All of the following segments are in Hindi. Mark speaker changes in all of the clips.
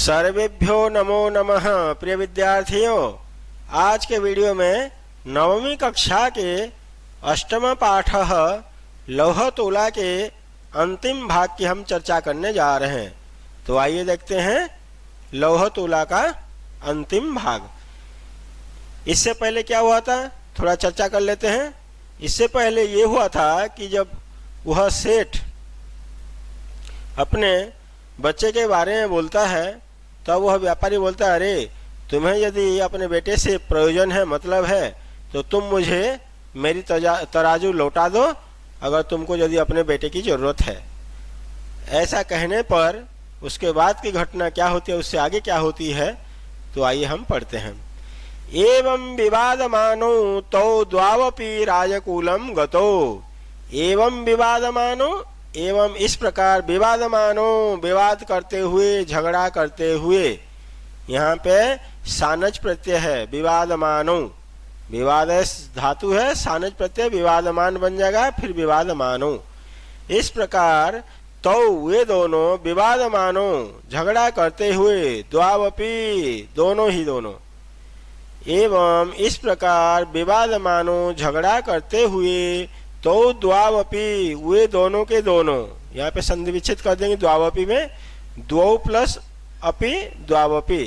Speaker 1: सर्वेभ्यो नमो नमः। प्रिय विद्यार्थियों, आज के वीडियो में नवमी कक्षा के अष्टम पाठ लौह तोला के अंतिम भाग की हम चर्चा करने जा रहे हैं। तो आइए देखते हैं लौह तोला का अंतिम भाग। इससे पहले क्या हुआ था, थोड़ा चर्चा कर लेते हैं। इससे पहले ये हुआ था कि जब वह सेठ अपने बच्चे के बारे में बोलता है तब वह व्यापारी बोलता है, अरे तुम्हें यदि अपने बेटे से प्रयोजन है, मतलब है, तो तुम मुझे मेरी तराजू लौटा दो, अगर तुमको यदि अपने बेटे की जरूरत है। ऐसा कहने पर उसके बाद की घटना क्या होती है, उससे आगे क्या होती है, तो आइए हम पढ़ते हैं। एवं विवादमानो तौ द्वावपि राजकूलम गतो। एवं विवादमानो, एवं इस प्रकार, विवादमानो विवाद करते हुए, झगड़ा करते हुए। यहाँ पे सानज प्रत्यय है, विवादमानो, विवाद धातु है, सानज प्रत्यय, विवादमान बन जाएगा, फिर विवादमानो। इस प्रकार तो वे दोनों, विवादमानो झगड़ा करते हुए, द्वावपि दोनों ही दोनों। एवं इस प्रकार विवादमानो झगड़ा करते हुए, तो द्वावपि वे दोनों के दोनों। यहाँ पे संधि विच्छेद कर देंगे द्वावपि में, द्वौ प्लस अपि द्वावपि,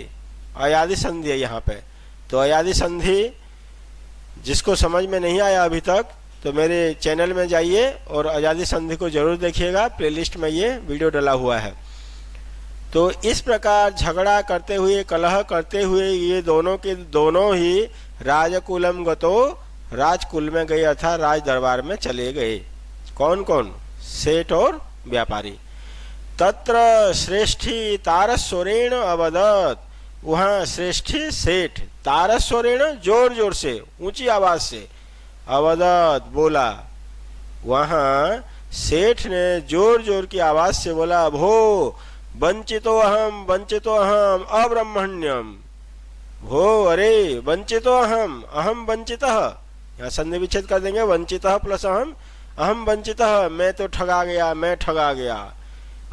Speaker 1: अयादि संधि है यहाँ पे। तो अयादि संधि जिसको समझ में नहीं आया अभी तक, तो मेरे चैनल में जाइए और अयादि संधि को जरूर देखिएगा, प्लेलिस्ट में ये वीडियो डला हुआ है। तो इस प्रकार झगड़ा करते हुए, कलह करते हुए ये दोनों के दोनों ही राजकुलम गतो, राजकुल में गए अर्थात राज दरबार में चले गए। कौन कौन? सेठ और व्यापारी। तत्र श्रेष्ठी तारस्वरेण अवदत्। वहाँ श्रेष्ठी सेठ तारस्वरेण जोर जोर से, ऊंची आवाज से, अवदत् बोला। वहाँ सेठ ने जोर जोर की आवाज से बोला, भो वंचितो अहम, वंचितो अहम अब्रह्मण्यम। भो अरे वंचितो अहम, अहम वंचितः। यहाँ संधि विच्छेद कर देंगे, वंचितः प्लस अहम, अहम वंचितः, मैं तो ठगा गया, मैं ठगा गया।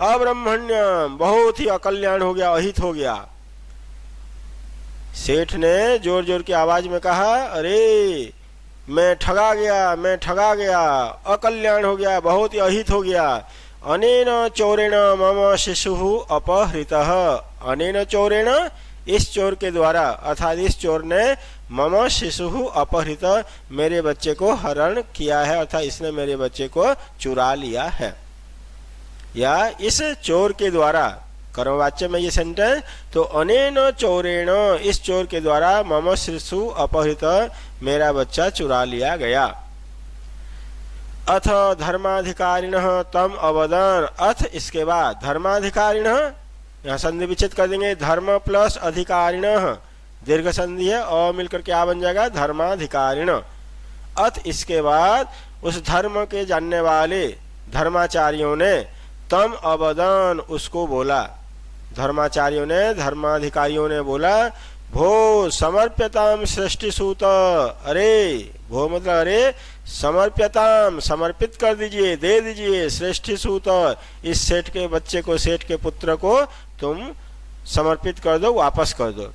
Speaker 1: अब्रह्मण्यम, बहुत ही अकल्याण हो गया, अहित हो गया। सेठ ने जोर जोर की आवाज में कहा, अरे मैं ठगा गया, मैं ठगा गया, अकल्याण हो गया, बहुत ही अहित हो गया। अनेन चोरेण मम शिशु अपहृतः। अनेन चोरेण, इस चोर के द्वारा, अर्थात इस चोर ने मम शिशु अपहृत, मेरे बच्चे को हरण किया है, अर्थात इसने मेरे बच्चे को चुरा लिया है। या इस चोर के द्वारा, कर्मवाच्य में ये सेंटेंस, तो अनेन चोरेण, इस चोर के द्वारा, मम शिशु अपहृत, मेरा बच्चा चुरा लिया गया। अथ धर्माधिकारिणः तम अवदन्। अथ इसके बाद, धर्माधिकारिणः, यहाँ संधि विच्छेद कर देंगे, धर्म प्लस अधिकारिणः, दीर्घ संधि है, अ मिलकर के आ बन जाएगा, धर्माधिकारिण। अथ इसके बाद उस धर्म के जानने वाले धर्माचार्यों ने, तम अवदन् उसको बोला, धर्माचार्यों ने, धर्माधिकारियों ने बोला, भो समर्प्यताम सृष्टिसूत। अरे भो मतलब अरे, समर्प्यताम समर्पित कर दीजिए, दे दीजिए, श्रेष्ठिसूत इस सेठ के बच्चे को, सेठ के पुत्र को तुम समर्पित कर दो, वापस कर दो।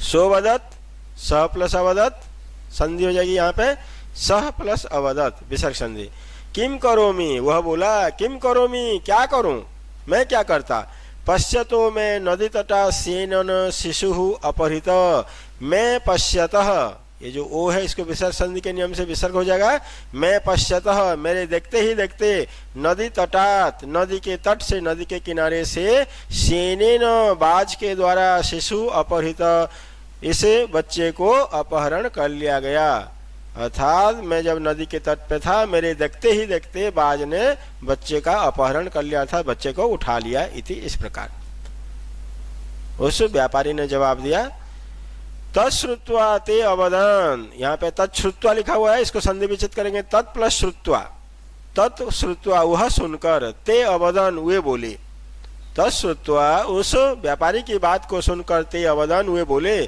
Speaker 1: सोवदत्, सह प्लस अवदत्, संधि हो जाएगी यहाँ पे, सह प्लस अवदत् विसर्ग संधि। किम करोमि, वह बोला, किम करोमि, क्या करूं, मैं क्या करता। पश्यतो मैं नदी तटा सेनन शिशु अपहृत। मैं पश्यतः, ये जो ओ है इसको विसर्ग संधि के नियम से विसर्ग हो जाएगा। मैं पश्यतः, मेरे देखते ही देखते, नदी तटात, नदी के तट से, नदी के किनारे से, सेनेन बाज के द्वारा, शिशु अपहृत, इस बच्चे को अपहरण कर लिया गया। अर्थात मैं जब नदी के तट पे था, मेरे देखते ही देखते बाज ने बच्चे का अपहरण कर लिया था, बच्चे को उठा लिया। इति, इस प्रकार उस व्यापारी ने जवाब दिया। तत्श्रुत्वा ते अवदन्, यहाँ पे तत्श्रुत्वा लिखा हुआ है, इसको संधि विच्छेद करेंगे, तत् प्लस श्रुत्वा, तत्श्रुत्वा वह सुनकर, ते अवदन् वे बोले, तत्श्रुत्वा उस व्यापारी की बात को सुनकर, ते अवदन् वे बोले,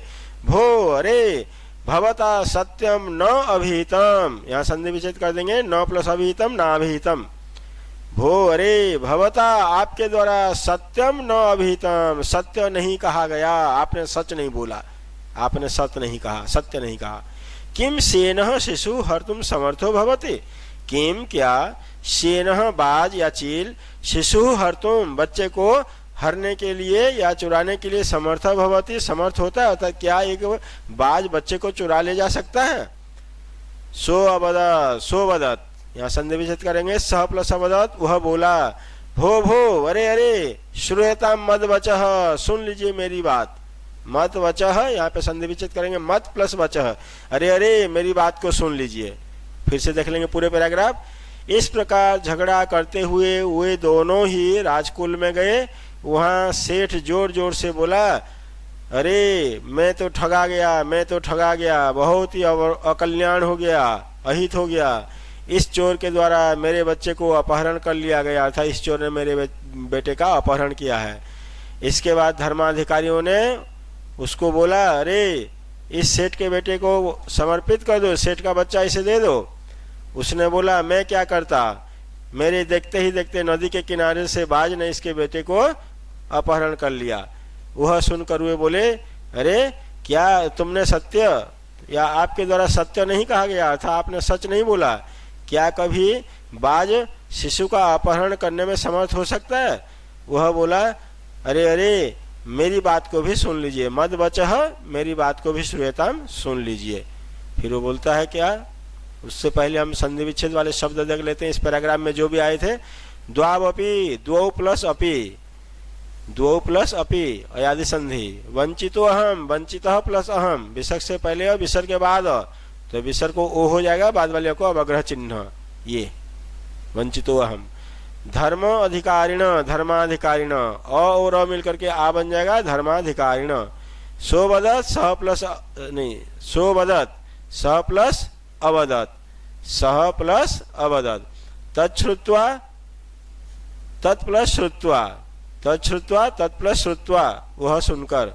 Speaker 1: भो अरे भवता सत्यम न अभिहितम। यहाँ संधि विच्छेद कर देंगे, न प्लस अभिहितम, न अभिहितम। भो अरे भवता आपके द्वारा सत्यम न अभिहितम, सत्य नहीं कहा गया, आपने सच नहीं बोला, आपने सत्य नहीं कहा, सत्य नहीं कहा। किम सेनः शिशु हर्तुम समर्थो भवते, किम क्या सेनः बाज या चील शिशु हर्तुम बच्चे को हरने के लिए या चुराने के लिए समर्थ भवती, समर्थ होता है, अर्थात क्या एक बाज बच्चे को चुरा ले जा सकता है। सो अवदत, सो वदत, यहाँ संधि विच्छेद करेंगे, सह प्लस अवदत, वह बोला, भो भो अरे अरे श्रूयता मद वचः, सुन लीजिए मेरी बात, मत वचः, यहाँ पे संधि विच्छेद करेंगे मत प्लस वचः, अरे अरे मेरी बात को सुन लीजिए। फिर से देख लेंगे पूरे पैराग्राफ। इस प्रकार झगड़ा करते हुए वे दोनों ही राजकुल में गए। वहां सेठ जोर जोर से बोला, अरे मैं तो ठगा गया, मैं तो ठगा गया, बहुत ही अकल्याण हो गया, अहित हो गया, इस चोर के द्वारा मेरे बच्चे को अपहरण कर लिया गया था, इस चोर ने मेरे बेटे का अपहरण किया है। इसके बाद धर्माधिकारियों ने उसको बोला, अरे इस सेठ के बेटे को समर्पित कर दो, सेठ का बच्चा इसे दे दो। उसने बोला, मैं क्या करता, मेरे देखते ही देखते नदी के किनारे से बाज ने इसके बेटे को अपहरण कर लिया। वह सुनकर वे बोले, अरे क्या तुमने सत्य या आपके द्वारा सत्य नहीं कहा गया था, आपने सच नहीं बोला, क्या कभी बाज शिशु का अपहरण करने में समर्थ हो सकता है। वह बोला, अरे अरे मेरी बात को भी सुन लीजिए, मद वचः, मेरी बात को भी श्रूयताम, सुन लीजिए। फिर वो बोलता है क्या, उससे पहले हम संधि विच्छेद वाले शब्द देख लेते हैं। इस पैराग्राफ में जो भी आए थे, द्वावपि, द्वौ प्लस अपि, द्वौ प्लस अपि अयादि संधि, वंचितो अहम, वंचितः प्लस अहम, विसर्ग से पहले और विसर्ग के बाद, तो विसर्ग को ओ हो जाएगा, बाद वाले को अवग्रह चिन्ह, ये वंचितो अहम। धर्म अधिकारिण, धर्माधिकारिण, अ और अ मिलकर के आ बन जाएगा धर्माधिकारिण। सोवदत सह प्लस नहीं, सोवदत सह प्लस अवदत, सह प्लस अवदत, तच्छ्रुत्वा तत् प्लस श्रुत्वा, तच्छ्रुत्वा तत् प्लस श्रुत्वा, वह सुनकर।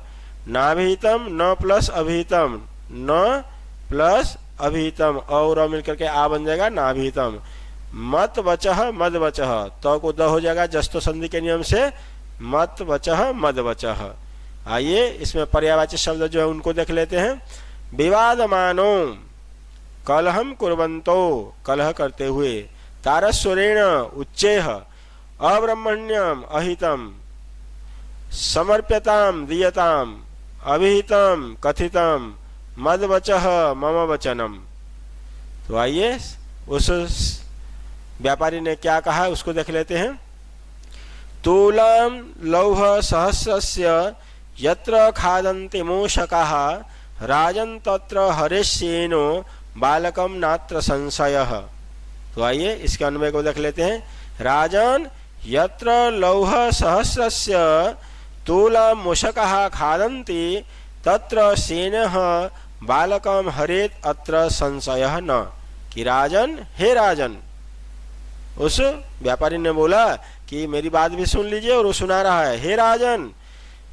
Speaker 1: नाभिहितम न प्लस अभिहितम, न प्लस अभिहितम, और मिलकर के आ बन जाएगा नाभिहितम। मत वचः मद वचः, तो को द हो जाएगा जस्तो संधि के नियम से, मत वचः मद वचः। आइए इसमें पर्यायवाची शब्द जो है उनको देख लेते हैं। विवादमानो, कलहम कुर्वन्तो, कलह करते हुए, तारस्वरेण उच्चैः, अब्रह्मण्यम अहितम, समर्प्यताम दीयताम, अभिहितम कथितम, मद वचः मम वचनम। तो आइए उस व्यापारी ने क्या कहा उसको देख लेते हैं। तूलम लौह सहस्रस्य यत्र खादन्ति मूषकाः, राजन तत्र हरेश्येनो बालकम नात्र संशयः। तो आइए इसके अन्वय को देख लेते हैं। राजन यत्र लौह सहस्रस्य तूलम मूषकाः खादन्ति तत्र सेनः बालकम हरेत अत्र संशयः न। कि राजन, हे राजन, उस व्यापारी ने बोला कि मेरी बात भी सुन लीजिए, और वो सुना रहा है, हे राजन,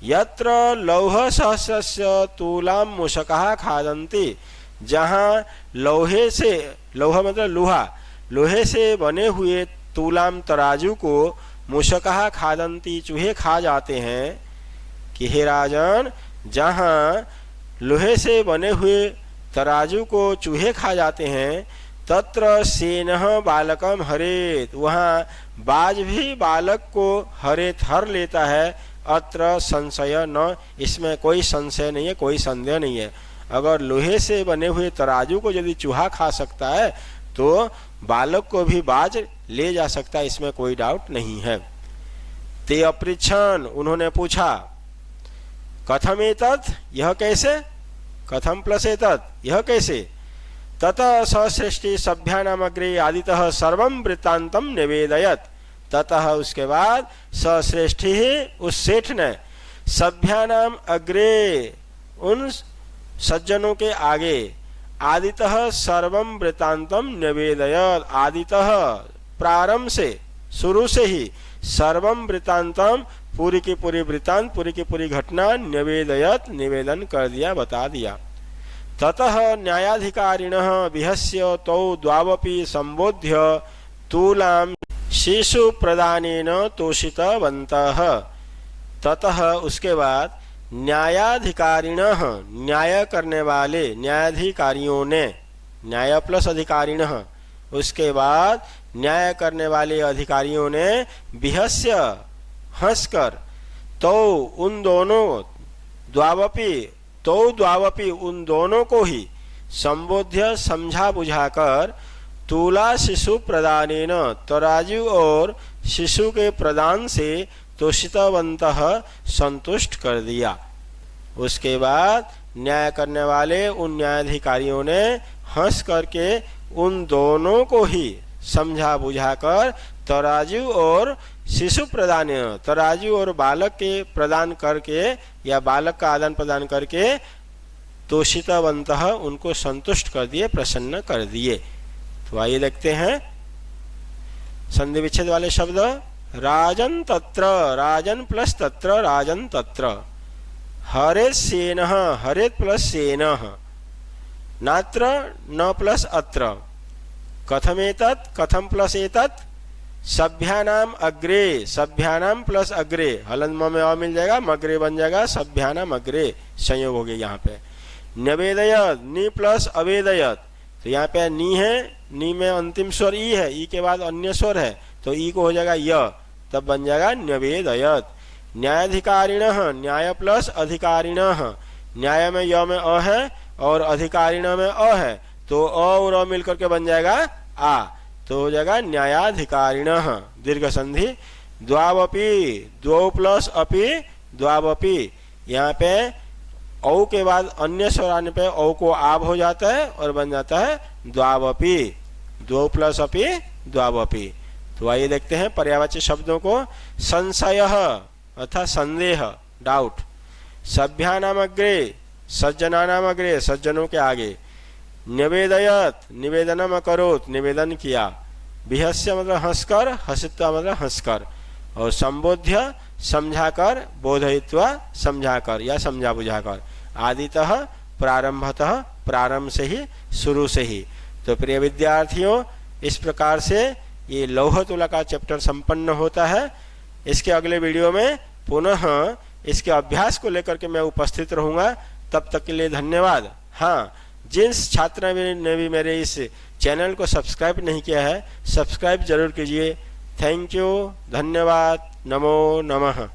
Speaker 1: यत्र लौह सहस्रस्य तूलाम मूषकाः खादन्ति, जहाँ लोहे से, लौह मतलब लोहा, लोहे से बने हुए तूलाम तराजू को मूषकाः खादन्ति, चूहे खा जाते हैं। कि हे राजन, जहाँ लोहे से बने हुए तराजू को चूहे खा जाते हैं, तत्र सेनः बालकम हरेत, वहाँ बाज भी बालक को हरेत, हर लेता है। अत्र संशय न, इसमें कोई संशय नहीं है, कोई संदेह नहीं है। अगर लोहे से बने हुए तराजू को यदि चूहा खा सकता है तो बालक को भी बाज ले जा सकता है, इसमें कोई डाउट नहीं है। ते अपृच्छन, उन्होंने पूछा, कथम एतत्, यह कैसे, कथम प्लस एतत्, यह कैसे। ततः सश्रेष्ठी सभ्यानाम अग्रे आदितः सर्वं वृत्तांतम निवेदयत्, ततः उसके बाद सश्रेष्ठी उस सेठ ने सभ्यानाम अग्रे, उन सज्जनों के आगे, आदितः सर्वं वृत्तांतम निवेदयत्, आदितः प्रारंभ से, शुरू से ही, सर्वं वृत्तांतम पूरी की पूरी वृत्तांत, पूरी की पूरी घटना, निवेदयत् निवेदन कर दिया, बता दिया। ततः न्यायाधिकारिणः विहस्य तौ द्वावपि संबोध्य तूलाम शिशु प्रदानेन तोषितवन्तः। ततः उसके बाद न्यायाधिकारिणः न्याय करने वाले न्यायाधिकारियों ने, न्याय प्लस अधिकारिणः, उसके बाद न्याय करने वाले अधिकारियों ने बिहस्य हंसकर तो उन दोनों द्वावपि उन दोनों को ही संबोध्य समझा बुझाकर तुला शिशु प्रदानेन तराजू और शिशु के प्रदान से तोषितवन्तः संतुष्ट कर दिया। उसके बाद न्याय करने वाले उन न्यायाधिकारियों ने हंस करके उन दोनों को ही समझा बुझाकर तराजू और शिशु प्रदान, तराजू और बालक के प्रदान करके या बालक का आदान प्रदान करके तोषितवन्तः उनको संतुष्ट कर दिए, प्रसन्न कर दिए। तो आइए देखते हैं संधि विच्छेद वाले शब्द। राजन तत्र, राजन प्लस तत्र, राजन तत्र। हरेत् सेनः, हरेत् प्लस सेनः। नात्र न प्लस अत्र। कथमेतत्, कथम प्लस एतत्। सभ्यानाम अग्रे, सभ्यानाम प्लस अग्रे, हलंत म में अ मिल जाएगा, मग्रे बन जाएगा, सभ्यानाम अग्रे, संयोग हो गया यहाँ पे। न्यवेदयत्, नि प्लस अवेदयत्, तो यहाँ पे नी है, नी में अंतिम स्वर ई है, ई के बाद अन्य स्वर है, तो ई को हो जाएगा य, तब बन जाएगा न्यवेदयत्। न्यायाधिकारिणः, न्याय प्लस अधिकारिणः, न्याय में य में अ है और अधिकारिण में अ है, तो अ और अ मिलकर के बन जाएगा आ, तो हो जाएगा न्यायाधिकारिणः, दीर्घ संधि। द्वावपि, द्वौ प्लस अपि, द्वावपि, यहाँ पे औ के बाद अन्य स्वर आने पे औ को आब हो जाता है और बन जाता है द्वावपि, द्वौ प्लस अपि, द्वावपि। तो आइए देखते हैं पर्यायवाची शब्दों को। संशयः अर्थात संदेह, डाउट। सभ्यानाम अग्रे, सज्जनानाम अग्रे, सज्जनों के आगे। निवेदयत्, निवेदनम अकरोत्, निवेदन किया। बिहस्य मतलब हंसकर, हसित्वा मतलब हंसकर। और संबोध्य समझाकर, बोधयित्वा समझाकर या समझा बुझाकर। आदितः, प्रारंभतः, प्रारंभ से ही, शुरू से ही। तो प्रिय विद्यार्थियों, इस प्रकार से ये लौह तुला का चैप्टर संपन्न होता है। इसके अगले वीडियो में पुनः इसके अभ्यास को लेकर के मैं उपस्थित रहूंगा। तब तक के लिए धन्यवाद। हाँ, जिस छात्र ने भी मेरे इस चैनल को सब्सक्राइब नहीं किया है, सब्सक्राइब जरूर कीजिए। थैंक यू, धन्यवाद, नमो नमः।